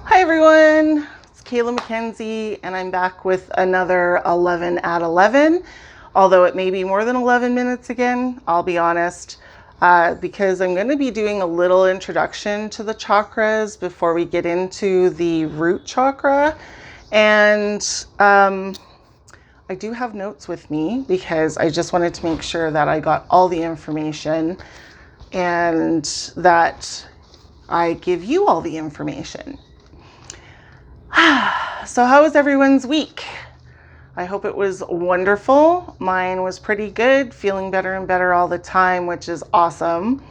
Hi everyone, it's kaelahmakenzi and I'm back with another 11 at 11. Although it may be more than 11 minutes again, I'll be honest, because I'm going to be doing a little introduction to the chakras before we get into the root chakra. And I do have notes with me because I just wanted to make sure that I got all the information and that I give you all the information. So how was everyone's week? I hope it was wonderful. Mine was pretty good, feeling better and better all the time, which is awesome.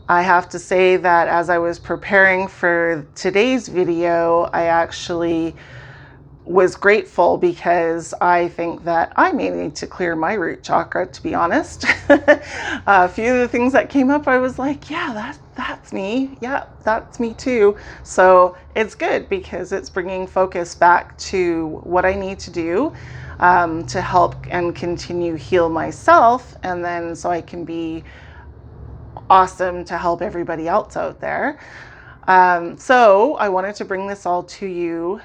I have to say that as I was preparing for today's video, I actually was grateful because I think that I may need to clear my root chakra, to be honest. A few of the things that came up, I was like, yeah, that's me. Yeah, that's me too. So it's good because it's bringing focus back to what I need to do to help and continue heal myself. And then so I can be awesome to help everybody else out there. So I wanted to bring this all to you.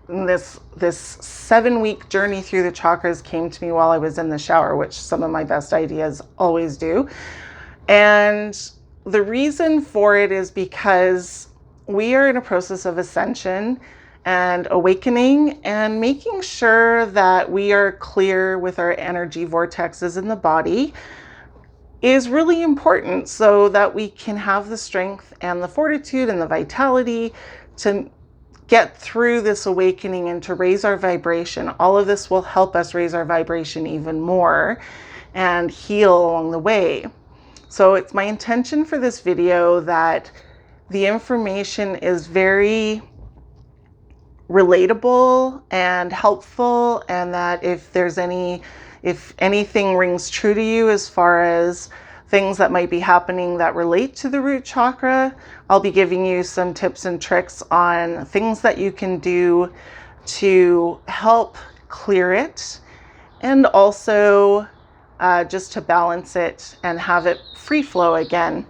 This 7-week journey through the chakras came to me while I was in the shower, which some of my best ideas always do. And the reason for it is because we are in a process of ascension and awakening and making sure that we are clear with our energy vortexes in the body is really important so that we can have the strength and the fortitude and the vitality to get through this awakening and to raise our vibration. All of this will help us raise our vibration even more and heal along the way. So it's my intention for this video that the information is very relatable and helpful, and that if anything rings true to you as far as things that might be happening that relate to the root chakra, I'll be giving you some tips and tricks on things that you can do to help clear it and also just to balance it and have it free flow again.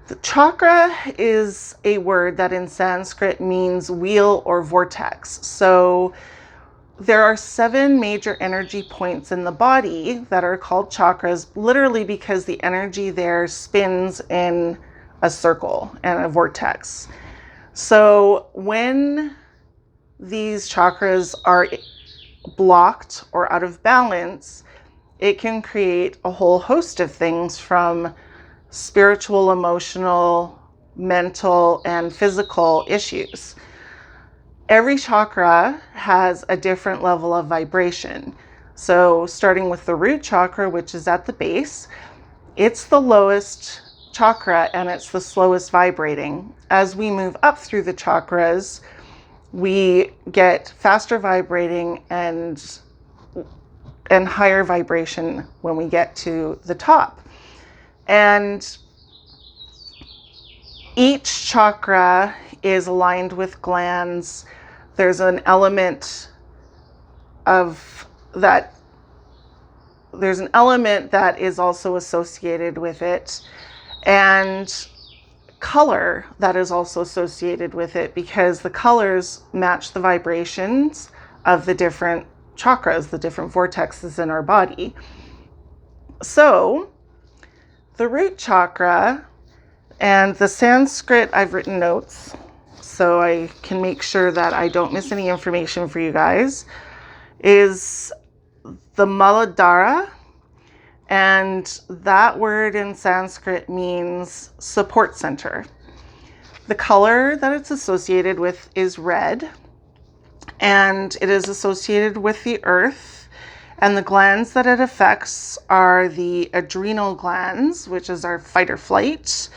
The chakra is a word that in Sanskrit means wheel or vortex. So there are 7 major energy points in the body that are called chakras, literally because the energy there spins in a circle and a vortex. So when these chakras are blocked or out of balance, it can create a whole host of things from spiritual, emotional, mental, and physical issues. Every chakra has a different level of vibration. So starting with the root chakra, which is at the base, it's the lowest chakra and it's the slowest vibrating. As we move up through the chakras, we get faster vibrating and higher vibration when we get to the top. And each chakra is aligned with glands. There's an element that is also associated with it, and color that is also associated with it, because the colors match the vibrations of the different chakras, the different vortexes in our body. So the root chakra, and the Sanskrit, I've written notes so I can make sure that I don't miss any information for you guys, is the Muladhara, and that word in Sanskrit means support center. The color that it's associated with is red, and it is associated with the earth, and the glands that it affects are the adrenal glands, which is our fight or flight.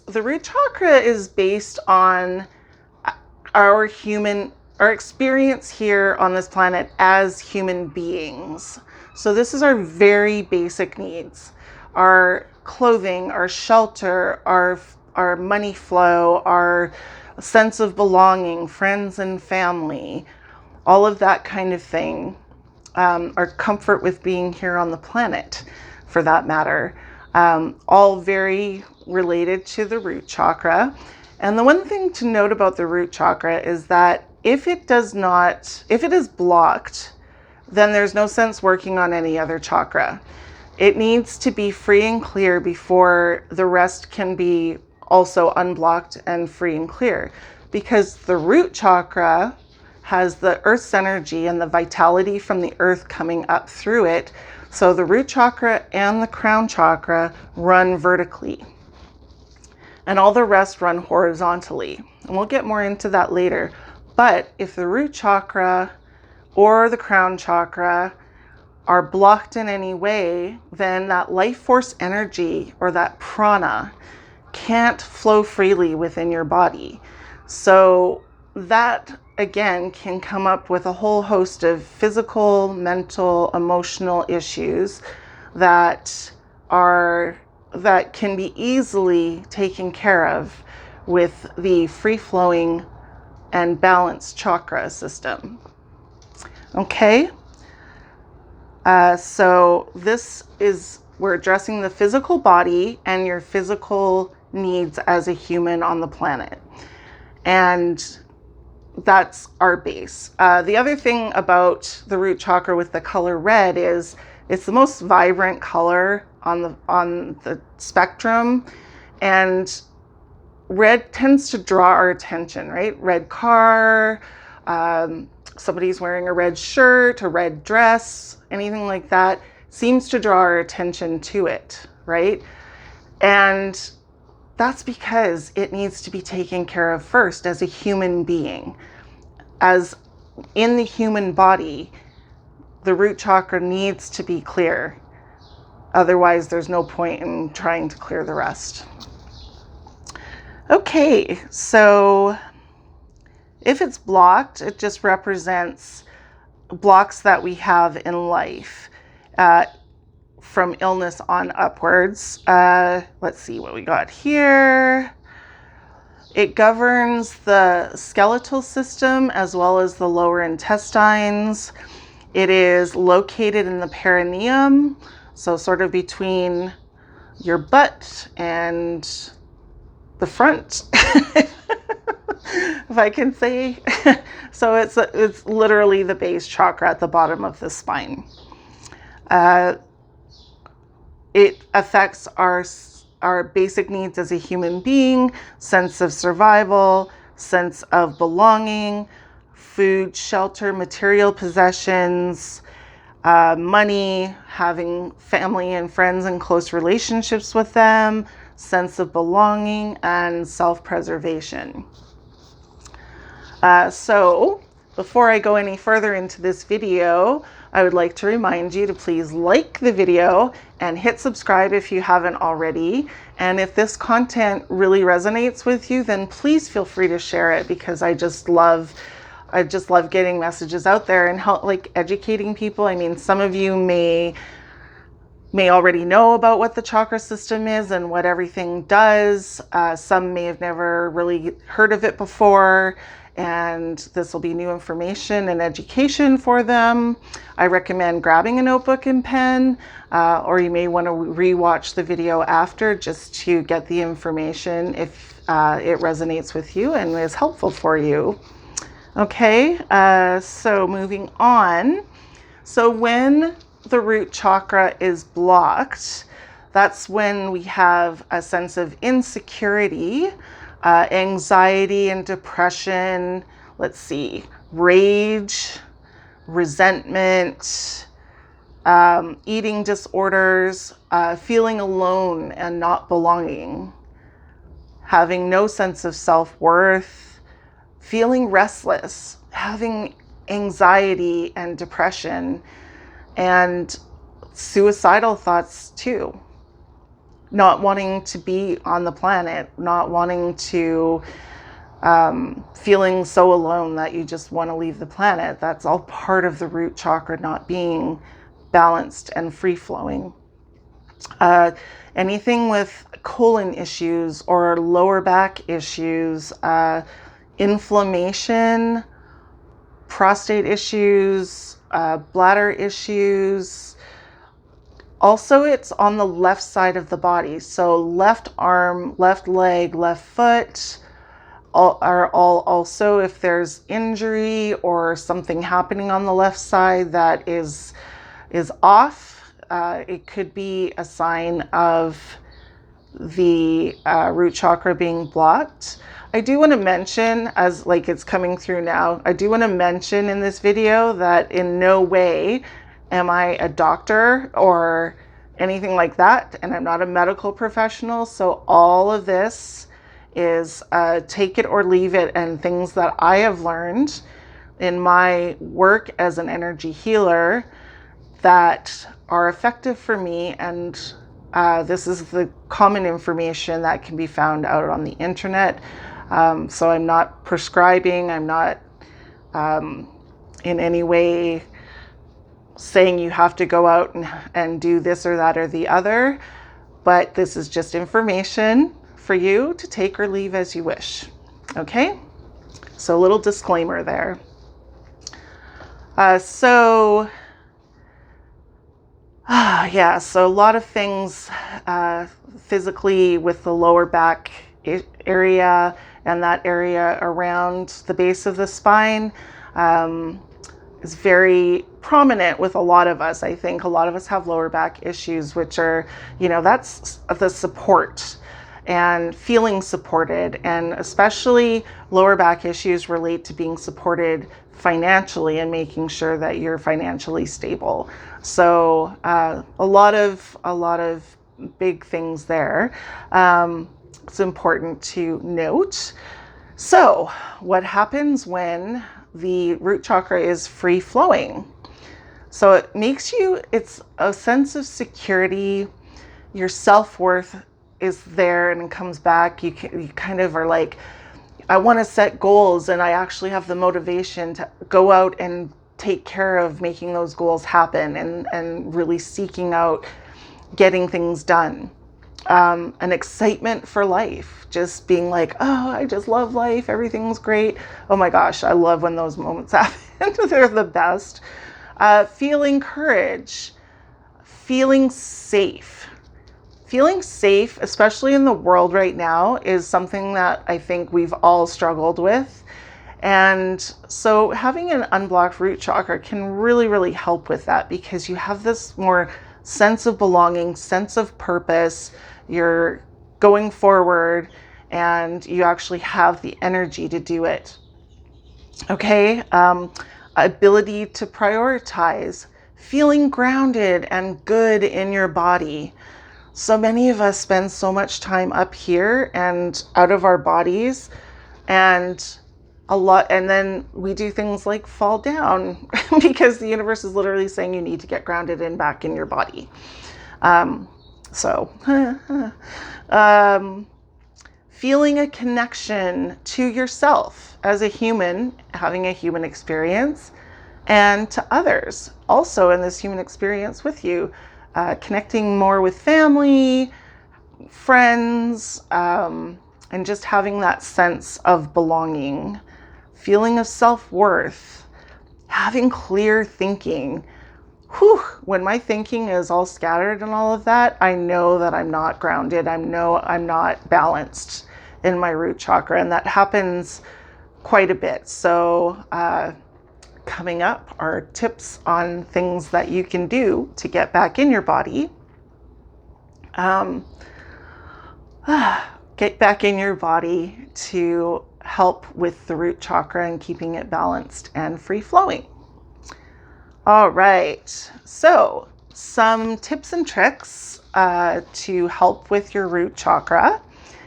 The root chakra is based on our experience here on this planet as human beings. So this is our very basic needs: our clothing, our shelter, our money flow, our sense of belonging, friends and family, all of that kind of thing, our comfort with being here on the planet, for that matter. All very related to the root chakra. And the one thing to note about the root chakra is that if it is blocked, then there's no sense working on any other chakra. It needs to be free and clear before the rest can be also unblocked and free and clear. Because the root chakra has the earth's energy and the vitality from the earth coming up through it. So the root chakra and the crown chakra run vertically, and all the rest run horizontally. And we'll get more into that later. But if the root chakra or the crown chakra are blocked in any way, then that life force energy or that prana can't flow freely within your body. So that again can come up with a whole host of physical, mental, emotional issues that can be easily taken care of with the free-flowing and balanced chakra system. Okay, so we're addressing the physical body and your physical needs as a human on the planet. And that's our base. The other thing about the root chakra with the color red is it's the most vibrant color on the spectrum, and red tends to draw our attention, right? Red car, somebody's wearing a red shirt, a red dress, anything like that seems to draw our attention to it, right? And that's because it needs to be taken care of first as a human being. As in the human body, the root chakra needs to be clear. Otherwise, there's no point in trying to clear the rest. Okay, so if it's blocked, it just represents blocks that we have in life. From illness on upwards. Let's see what we got here. It governs the skeletal system as well as the lower intestines. It is located in the perineum, so sort of between your butt and the front, if I can say. So it's literally the base chakra at the bottom of the spine. It affects our basic needs as a human being, sense of survival, sense of belonging, food, shelter, material possessions, money, having family and friends and close relationships with them, sense of belonging, and self-preservation. So before I go any further into this video, I would like to remind you to please like the video and hit subscribe if you haven't already. And if this content really resonates with you, then please feel free to share it, because I just love getting messages out there and educating people. I mean, some of you may already know about what the chakra system is and what everything does. Some may have never really heard of it before, and this will be new information and education for them. I recommend grabbing a notebook and pen, or you may want to rewatch the video after just to get the information if it resonates with you and is helpful for you. Okay, so moving on. So when the root chakra is blocked, that's when we have a sense of insecurity, anxiety and depression, let's see, rage, resentment, eating disorders, feeling alone and not belonging, having no sense of self-worth, feeling restless, having anxiety and depression, and suicidal thoughts too. Not wanting to be on the planet, not wanting to, feeling so alone that you just want to leave the planet. That's all part of the root chakra not being balanced and free-flowing. Anything with colon issues or lower back issues, inflammation, prostate issues, bladder issues, Also, it's on the left side of the body. So left arm, left leg, left foot are all also, if there's injury or something happening on the left side that is off, it could be a sign of the root chakra being blocked. I do want to mention, as like it's coming through now, I do want to mention in this video that in no way am I a doctor or anything like that, and I'm not a medical professional. So all of this is take it or leave it, and things that I have learned in my work as an energy healer that are effective for me. And this is the common information that can be found out on the internet. So I'm not prescribing, I'm not in any way saying you have to go out and do this or that or the other, but this is just information for you to take or leave as you wish. Okay? So a little disclaimer there. So a lot of things physically with the lower back area and that area around the base of the spine is very prominent with a lot of us. I think a lot of us have lower back issues, which are, that's the support and feeling supported. And especially lower back issues relate to being supported financially and making sure that you're financially stable. So a lot of big things there. It's important to note. So what happens when the root chakra is free flowing? So it makes you, it's a sense of security. Your self-worth is there and it comes back. You kind of are like, I want to set goals, and I actually have the motivation to go out and take care of making those goals happen, and really seeking out getting things done. An excitement for life, just being like, oh, I just love life. Everything's great. Oh my gosh, I love when those moments happen. They're the best. Feeling courage, feeling safe. Feeling safe, especially in the world right now, is something that I think we've all struggled with. And so having an unblocked root chakra can really, really help with that, because you have this more sense of belonging, sense of purpose. You're going forward and you actually have the energy to do it. Okay. Ability to prioritize, feeling grounded and good in your body. So many of us spend so much time up here and out of our bodies, and then we do things like fall down because the universe is literally saying you need to get grounded and back in your body. Feeling a connection to yourself as a human, having a human experience, and to others also in this human experience with you. Connecting more with family, friends, and just having that sense of belonging, feeling of self-worth, having clear thinking. When my thinking is all scattered and all of that, I know that I'm not grounded. I know I'm not balanced in my root chakra, and that happens quite a bit. So coming up are tips on things that you can do to get back in your body. Get back in your body to help with the root chakra and keeping it balanced and free flowing. All right, so some tips and tricks to help with your root chakra.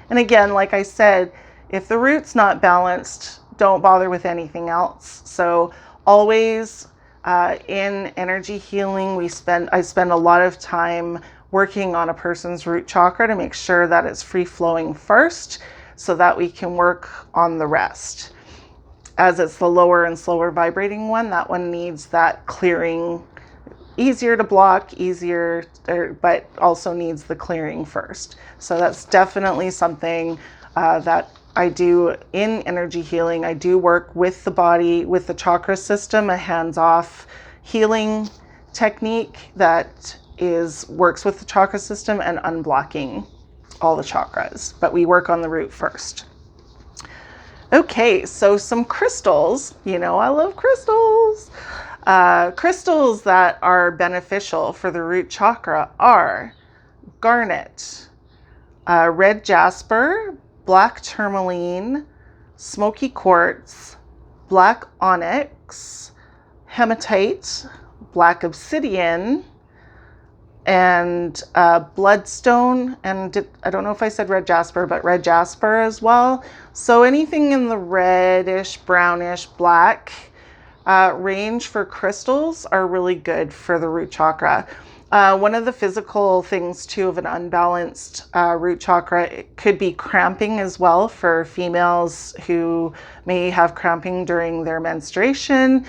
And again, like I said, if the root's not balanced, don't bother with anything else. So always in energy healing, I spend a lot of time working on a person's root chakra to make sure that it's free flowing first, so that we can work on the rest. As it's the lower and slower vibrating one, that one needs that clearing, easier to block, but also needs the clearing first. So that's definitely something that I do in energy healing. I do work with the body, with the chakra system, a hands-off healing technique that works with the chakra system and unblocking all the chakras, but we work on the root first. Okay, so some crystals. You know, I love crystals. Crystals that are beneficial for the root chakra are garnet, red jasper, black tourmaline, smoky quartz, black onyx, hematite, black obsidian, and bloodstone, and I don't know if I said red jasper, but red jasper as well. So anything in the reddish, brownish, black range for crystals are really good for the root chakra. One of the physical things too of an unbalanced root chakra, it could be cramping as well for females who may have cramping during their menstruation.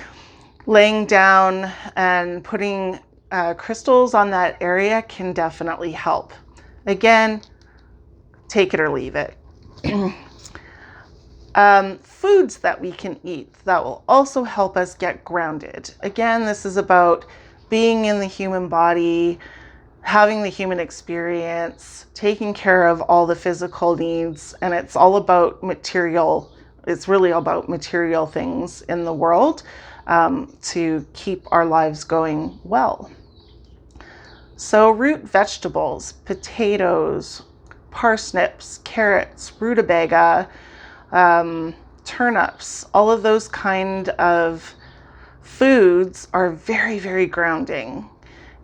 Laying down and putting crystals on that area can definitely help. Again, take it or leave it. Foods that we can eat that will also help us get grounded. Again, this is about being in the human body, having the human experience, taking care of all the physical needs, and it's all about material. It's really about material things in the world to keep our lives going well. So root vegetables, potatoes, parsnips, carrots, rutabaga, turnips, all of those kind of foods are very, very grounding.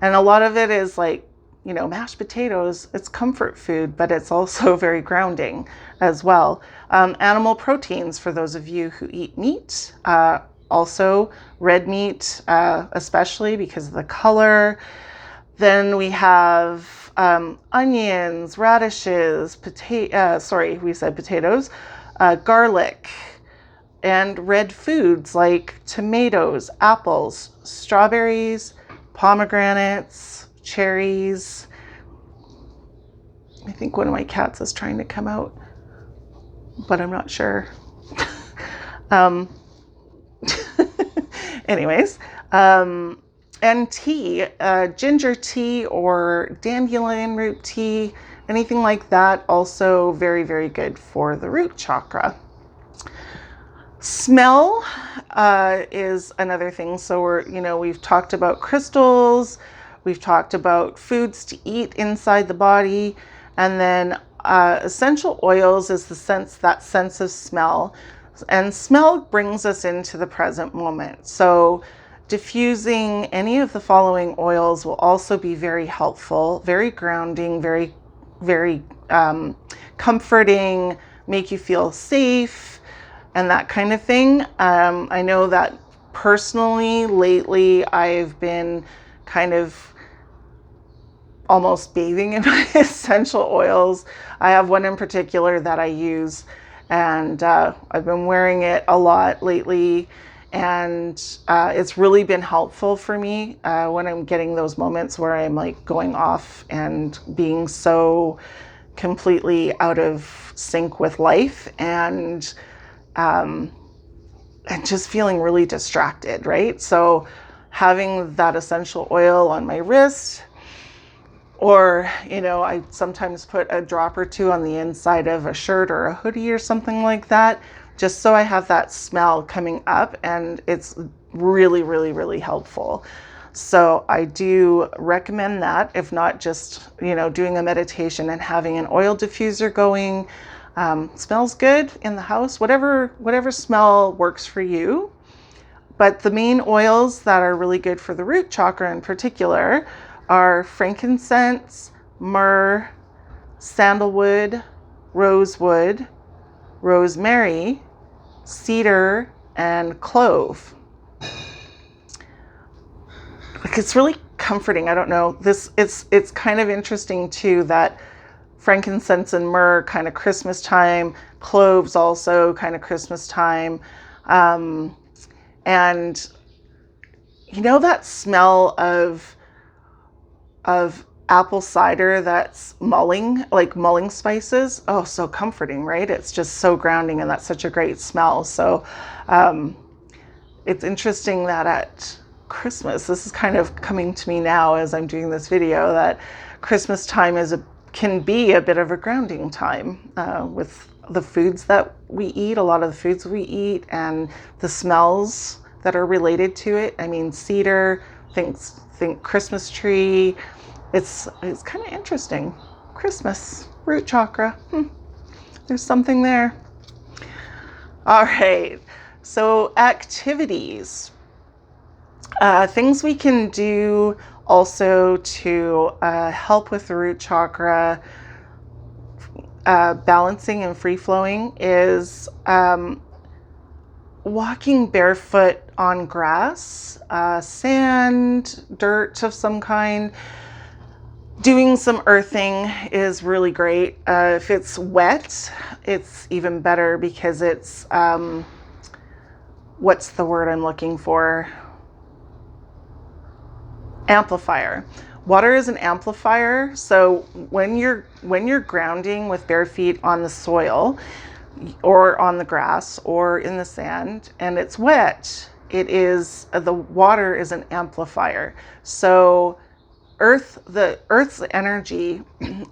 And a lot of it is like, you know, mashed potatoes, it's comfort food, but it's also very grounding as well. Animal proteins, for those of you who eat meat, also red meat, especially because of the color. Then we have onions, radishes, potatoes, garlic, and red foods like tomatoes, apples, strawberries, pomegranates, cherries. I think one of my cats is trying to come out, but I'm not sure. Anyways, and tea, ginger tea or dandelion root tea, anything like that, also very, very good for the root chakra. Smell is another thing. So we've talked about crystals, we've talked about foods to eat inside the body, and then essential oils is that sense of smell. And smell brings us into the present moment. So diffusing any of the following oils will also be very helpful, very grounding, very, very comforting, make you feel safe, and that kind of thing. I know that personally, lately, I've been kind of almost bathing in my essential oils. I have one in particular that I use, and I've been wearing it a lot lately, and it's really been helpful for me when I'm getting those moments where I'm like going off and being so completely out of sync with life, and just feeling really distracted, right? So having that essential oil on my wrist, or, I sometimes put a drop or two on the inside of a shirt or a hoodie or something like that, just so I have that smell coming up, and it's really, really, really helpful. So I do recommend that, if not just, doing a meditation and having an oil diffuser going. Smells good in the house, whatever smell works for you. But the main oils that are really good for the root chakra in particular are frankincense, myrrh, sandalwood, rosewood, rosemary, cedar, and clove. Like, it's really comforting. I don't know. It's kind of interesting too that frankincense and myrrh kind of Christmas time, cloves also kind of Christmas time, and that smell of apple cider that's mulling spices. Oh, so comforting, right? It's just so grounding, and that's such a great smell. So it's interesting that at Christmas. This is kind of coming to me now as I'm doing this video, that Christmas time can be a bit of a grounding time with the foods that we eat, a lot of the foods we eat, and the smells that are related to it. I mean, cedar, think Christmas tree. It's kind of interesting. Christmas, root chakra. There's something there. All right. So activities, things we can do also to help with the root chakra balancing and free flowing is walking barefoot on grass, sand, dirt of some kind. Doing some earthing is really great. If it's wet, it's even better because it's, what's the word I'm looking for? Amplifier. Water is an amplifier. So when you're grounding with bare feet on the soil or on the grass or in the sand and it's wet, the water is an amplifier. So the Earth's energy,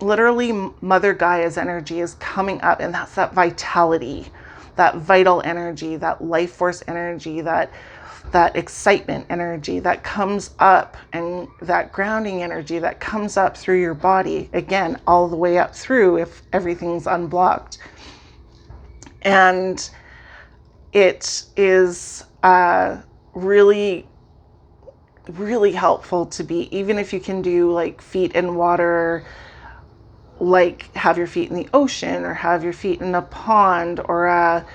literally Mother Gaia's energy, is coming up, and that's that vitality, that vital energy, that life force energy, that excitement energy that comes up, and that grounding energy that comes up through your body, again, all the way up through if everything's unblocked. And it is really helpful to be, even if you can do like feet in water, like have your feet in the ocean or have your feet in a pond or a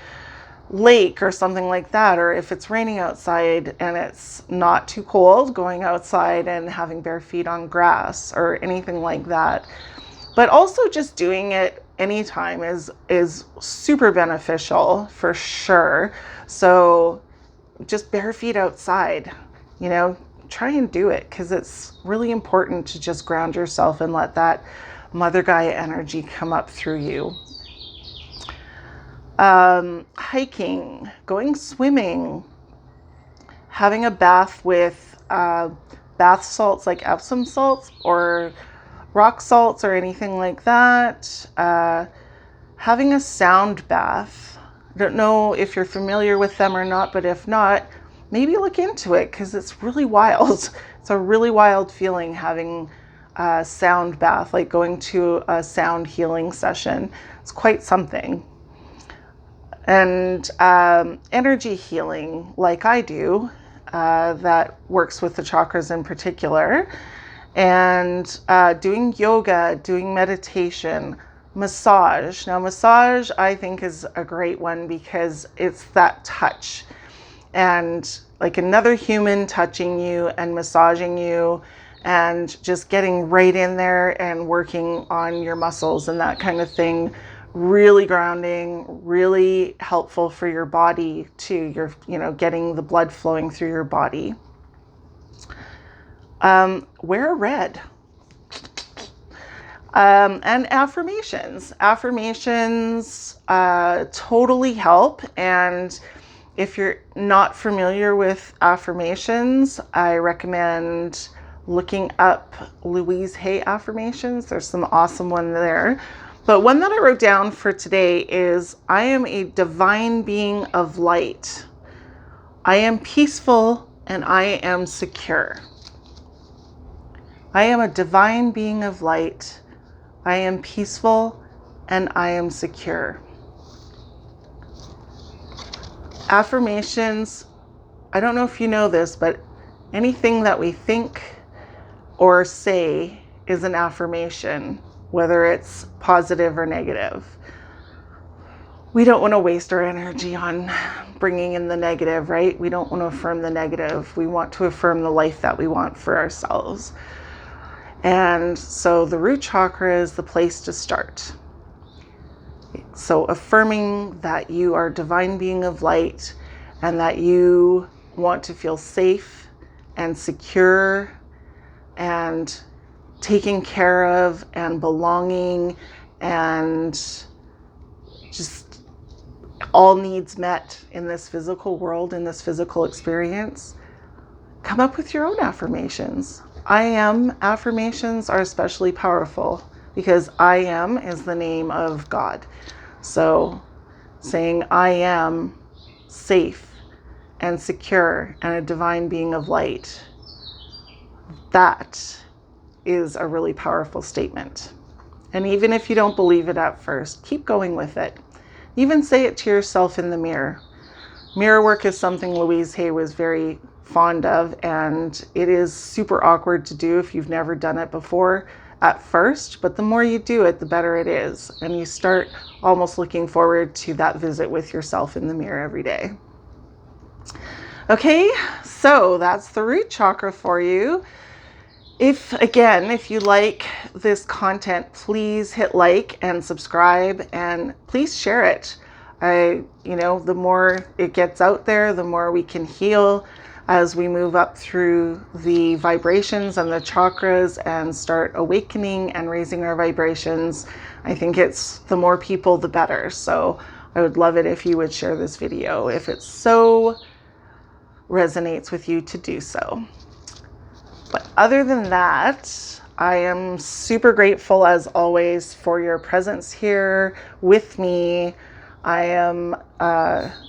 lake or something like that, or if it's raining outside and it's not too cold, going outside and having bare feet on grass or anything like that. But also just doing it anytime is super beneficial for sure. So just bare feet outside, try and do it, because it's really important to just ground yourself and let that Mother Gaia energy come up through you. Hiking, going swimming, having a bath with bath salts like Epsom salts or rock salts or anything like that. Having a sound bath. I don't know if you're familiar with them or not, but if not, maybe look into it, because it's really wild. It's a really wild feeling having a sound bath, like going to a sound healing session. It's quite something. And energy healing, like I do, that works with the chakras in particular. And doing yoga, doing meditation, massage. Now, massage, I think, is a great one because it's that touch. And like another human touching you and massaging you and just getting right in there and working on your muscles and that kind of thing. Really grounding, really helpful for your body too. You're, getting the blood flowing through your body. Wear red. And affirmations. Affirmations totally help. And if you're not familiar with affirmations, I recommend looking up Louise Hay affirmations. There's some awesome ones there. But one that I wrote down for today is, I am a divine being of light. I am peaceful and I am secure. I am a divine being of light. I am peaceful and I am secure. Affirmations, I don't know if you know this, but anything that we think or say is an affirmation, whether it's positive or negative. We don't want to waste our energy on bringing in the negative, right? We don't want to affirm the negative. We want to affirm the life that we want for ourselves. And so the root chakra is the place to start. So affirming that you are a divine being of light and that you want to feel safe and secure and taken care of and belonging and just all needs met in this physical world, in this physical experience, come up with your own affirmations. I am affirmations are especially powerful because I am is the name of God. So saying I am safe and secure and a divine being of light, that is a really powerful statement. And even if you don't believe it at first, keep going with it. Even say it to yourself in the mirror. Mirror work is something Louise Hay was very fond of, and it is super awkward to do if you've never done it before at first, but the more you do it, the better it is. And you start almost looking forward to that visit with yourself in the mirror every day. Okay, so that's the root chakra for you. If you like this content, please hit like and subscribe, and please share it. The more it gets out there, the more we can heal as we move up through the vibrations and the chakras and start awakening and raising our vibrations. I think it's the more people, the better. So I would love it if you would share this video if it so resonates with you to do so. But other than that, I am super grateful as always for your presence here with me. I am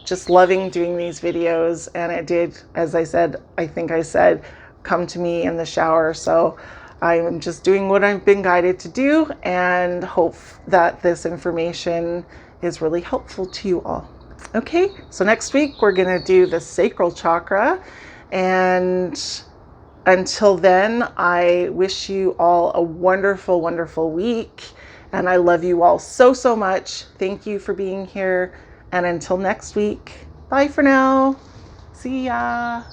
just loving doing these videos, and it did, as I said, come to me in the shower. So I am just doing what I've been guided to do and hope that this information is really helpful to you all. Okay, so next week we're going to do the sacral chakra, and until then, I wish you all a wonderful, wonderful week. And I love you all so, so much. Thank you for being here. And until next week, bye for now. See ya.